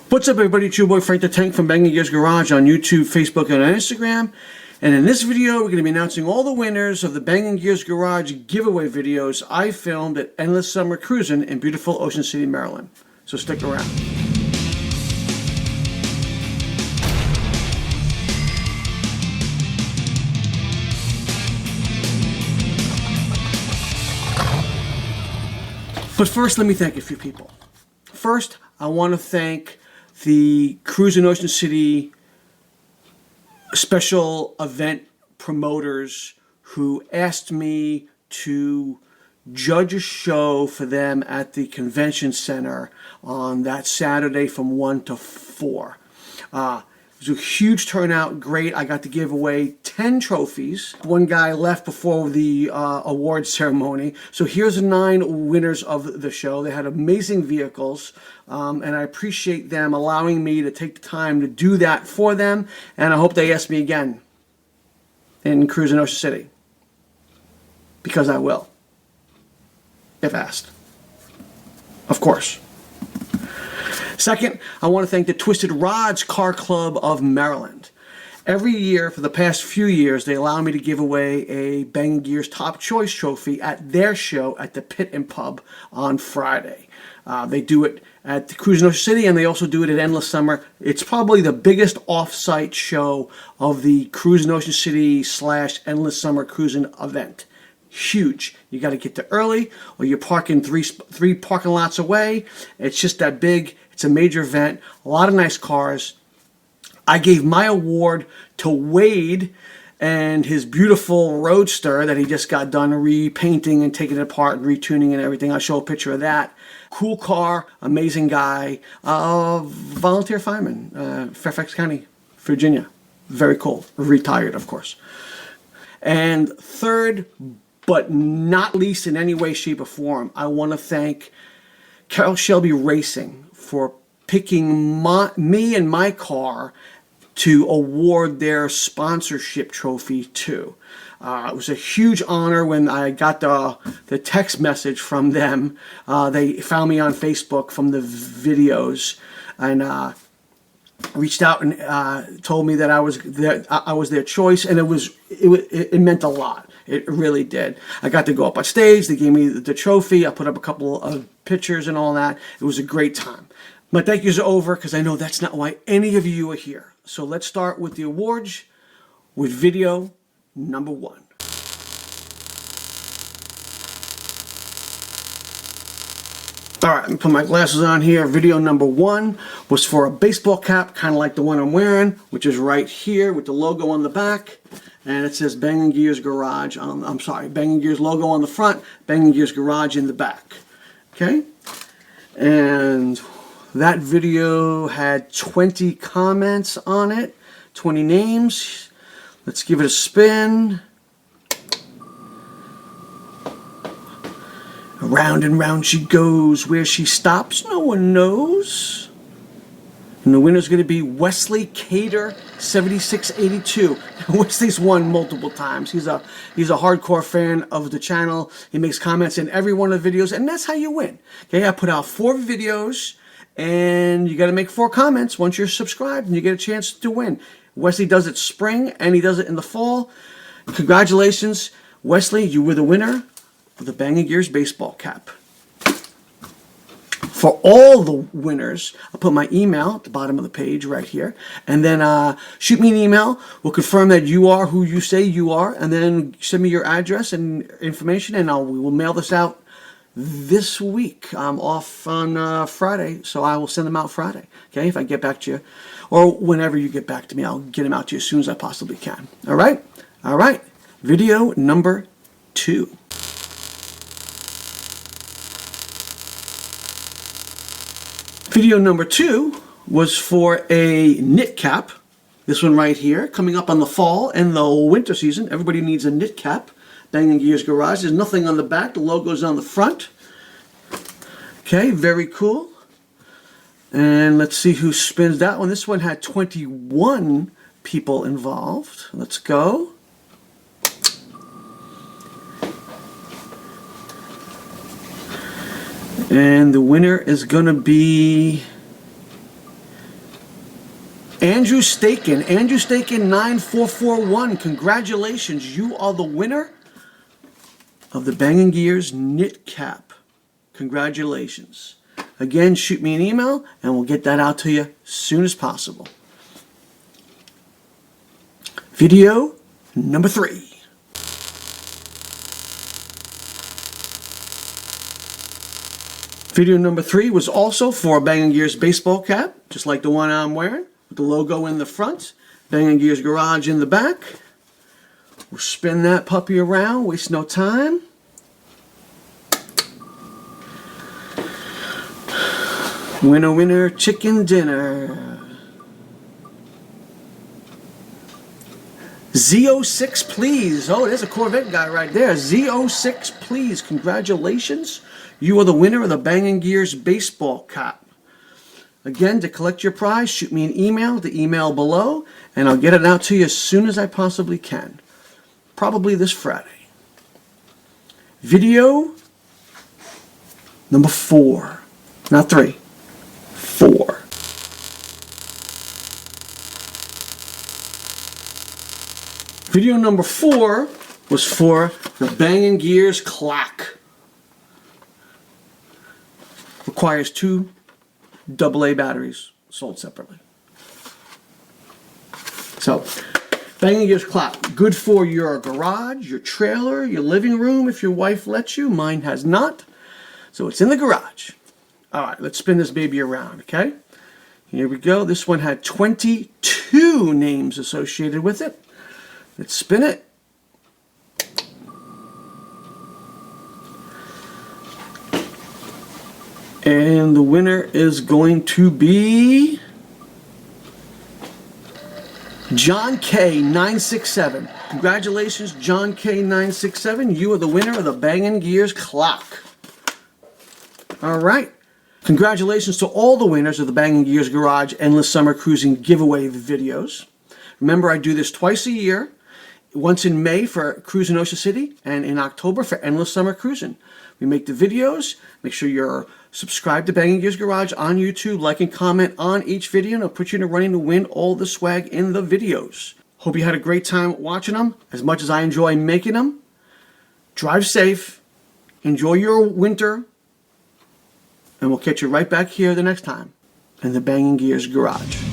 What's up, everybody? It's your boy Frank the Tank from Bangin Garage on YouTube, Facebook, and on Instagram. And in this video, we're going to be announcing all the winners of the Bangin Garage giveaway videos I filmed at Endless Summer Cruisin in beautiful Ocean City, Maryland. So stick around. But first, let me thank a few people. First, I want to thank the Cruisin Ocean City special event promoters who asked me to judge a show for them at the convention center on that Saturday from 1 to 4. It was a huge turnout, great. I got to give away 10 trophies. One guy left before the award ceremony. So here's the 9 winners of the show. They had amazing vehicles, and I appreciate them allowing me to take the time to do that for them. And I hope they ask me again in Cruisin Ocean City, because I will, if asked, of course. Second, I want to thank the Twisted Rods Car Club of Maryland. Every year for the past few years, they allow me to give away a Bangin Gears Top Choice trophy at their show at the Pit and Pub on Friday. They do it at the Cruisin Ocean City, and they also do it at Endless Summer. It's probably the biggest off-site show of the Cruisin Ocean City / Endless Summer Cruisin event. Huge. You got to get there early, or you're parking three parking lots away. It's just that big. It's a major event. A lot of nice cars. I gave my award to Wade and his beautiful Roadster that he just got done repainting and taking it apart and retuning and everything. I'll show a picture of that. Cool car, amazing guy. Volunteer fireman, Fairfax County, Virginia. Very cool. Retired, of course. And third, but not least in any way, shape, or form, I want to thank Carol Shelby Racing for picking me and my car to award their sponsorship trophy to. It was a huge honor when I got the text message from them. They found me on Facebook from the videos and reached out and told me that I was their choice, and it meant a lot. It really did. I got to go up on stage. They gave me the trophy. I put up a couple of pictures and all that. It was a great time. My thank yous are over because I know that's not why any of you are here. So let's start with the awards with video number 1. All right, let me put my glasses on here. Video number 1 was for a baseball cap, kind of like the one I'm wearing, which is right here with the logo on the back. And it says Bangin Gears Garage on, Bangin Gears logo on the front, Bangin Gears Garage in the back. Okay? And that video had 20 comments on it, 20 names. Let's give it a spin. Around and round she goes. Where she stops, no one knows. And the winner's going to be Wesley Cater 7682. Wesley's won multiple times. He's a hardcore fan of the channel. He makes comments in every one of the videos, and that's how you win. Okay, I put out 4 videos, and you got to make 4 comments once you're subscribed, and you get a chance to win. Wesley does it spring, and he does it in the fall. Congratulations, Wesley. You were the winner of the Bangin Gears baseball cap. For all the winners, I'll put my email at the bottom of the page right here. And then shoot me an email. We'll confirm that you are who you say you are. And then send me your address and information, and we will mail this out this week. I'm off on Friday, so I will send them out Friday. Okay, if I get back to you. Or whenever you get back to me, I'll get them out to you as soon as I possibly can. All right? All right. Video number 2. Video number 2 was for a knit cap. This one right here, coming up on the fall and the winter season. Everybody needs a knit cap. Bangin Gears Garage. There's nothing on the back. The logo's on the front. Okay, very cool. And let's see who spins that one. This one had 21 people involved. Let's go. And the winner is going to be Andrew Staken 9441, congratulations, you are the winner of the Bangin Gears knit cap. Congratulations. Again, shoot me an email and we'll get that out to you as soon as possible. Video number 3. Video number 3 was also for a Bangin Gears baseball cap, just like the one I'm wearing, with the logo in the front, Bangin Gears Garage in the back. We'll spin that puppy around, waste no time. Winner, winner, chicken dinner. Z06, please. Oh, there's a Corvette guy right there. Z06, please. Congratulations. You are the winner of the Bangin Gears baseball cap. Again, to collect your prize, shoot me an email, the email below, and I'll get it out to you as soon as I possibly can. Probably this Friday. Video number 4. Not 3. 4. Video number 4 was for the Bangin Gears clock. Requires 2 AA batteries sold separately. So, Bangin Gears clock, good for your garage, your trailer, your living room if your wife lets you. Mine has not. So it's in the garage. Alright, let's spin this baby around, okay? Here we go. This one had 22 names associated with it. Let's spin it. And the winner is going to be John K 967. Congratulations, John K 967. You are the winner of the Bangin Gears clock. All right. Congratulations to all the winners of the Bangin Gears Garage Endless Summer Cruising giveaway videos. Remember, I do this twice a year. Once in May for Cruisin Ocean City, and in October for Endless Summer Cruisin. We make the videos. Make sure you're subscribed to Bangin Gears Garage on YouTube. Like and comment on each video, and I'll put you in a running to win all the swag in the videos. Hope you had a great time watching them, as much as I enjoy making them. Drive safe. Enjoy your winter. And we'll catch you right back here the next time in the Bangin Gears Garage.